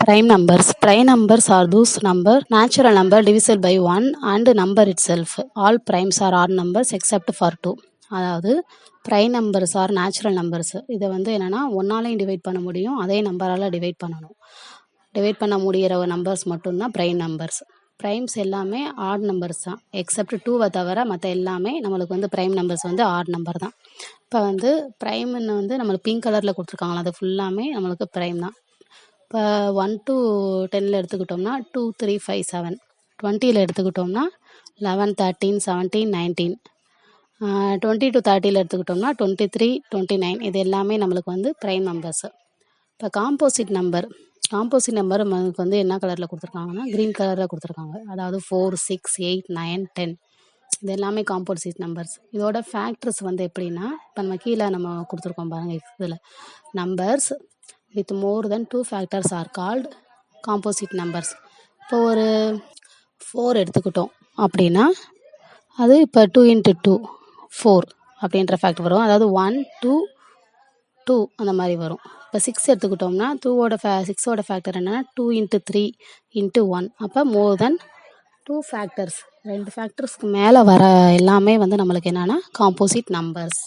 Prime numbers. Prime numbers are those natural number divisible by 1 and number itself. All primes are odd numbers except for 2. அதாவது prime numbers are natural numbers. இதை என்னன்னா ஒன்னாலையும் divide பண்ண முடியும், அதே நம்பரால் divide பண்ணணும். Divide பண்ண முடிகிற numbers மட்டும்தான் prime numbers. ப்ரைம்ஸ் எல்லாமே ஆட் நம்பர்ஸ் தான், எக்ஸப்ட் 2வை தவிர மற்ற எல்லாமே நம்மளுக்கு ப்ரைம் நம்பர்ஸ் ஆட் நம்பர் தான். இப்போ ப்ரைம்னு நம்மளுக்கு பிங்க் கலரில் கொடுத்துருக்காங்களா, அது ஃபுல்லாமே நம்மளுக்கு ப்ரைம் தான். இப்போ 1 to 10 எடுத்துக்கிட்டோம்னா 2 3 5 7, 20 எடுத்துக்கிட்டோம்னா 11 13 17 19, 20 to 30 எடுத்துக்கிட்டோம்னா 23 29, இது எல்லாமே நம்மளுக்கு ப்ரைம் நம்பர்ஸ். இப்போ காம்போசிட் நம்பர் நம்மளுக்கு என்ன கலரில் கொடுத்துருக்காங்கன்னா க்ரீன் கலரில் கொடுத்துருக்காங்க. அதாவது 4 6 8 9 10, இது எல்லாமே காம்போசிட் நம்பர்ஸ். இதோட ஃபேக்டர்ஸ் எப்படின்னா, இப்போ நம்ம கீழே கொடுத்துருக்கோம் பாருங்கள், இதில் numbers with more than 2 factors are called composite numbers. இப்போ ஒரு 4 எடுத்துக்கிட்டோம் அப்படின்னா அது இப்போ 2 into 2 4 அப்படின்ற ஃபேக்டர் வரும். அதாவது 1 2 2 அந்த மாதிரி வரும். இப்போ 6 எடுத்துக்கிட்டோம்னா 6ஓட ஃபேக்டர் என்னன்னா 2 into 3 into 1, அப்போ மோர் தென் 2 ஃபேக்டர்ஸ். 2 ஃபேக்டர்ஸ்க்கு மேலே வர எல்லாமே நம்மளுக்கு என்னன்னா காம்போசிட் நம்பர்ஸ்.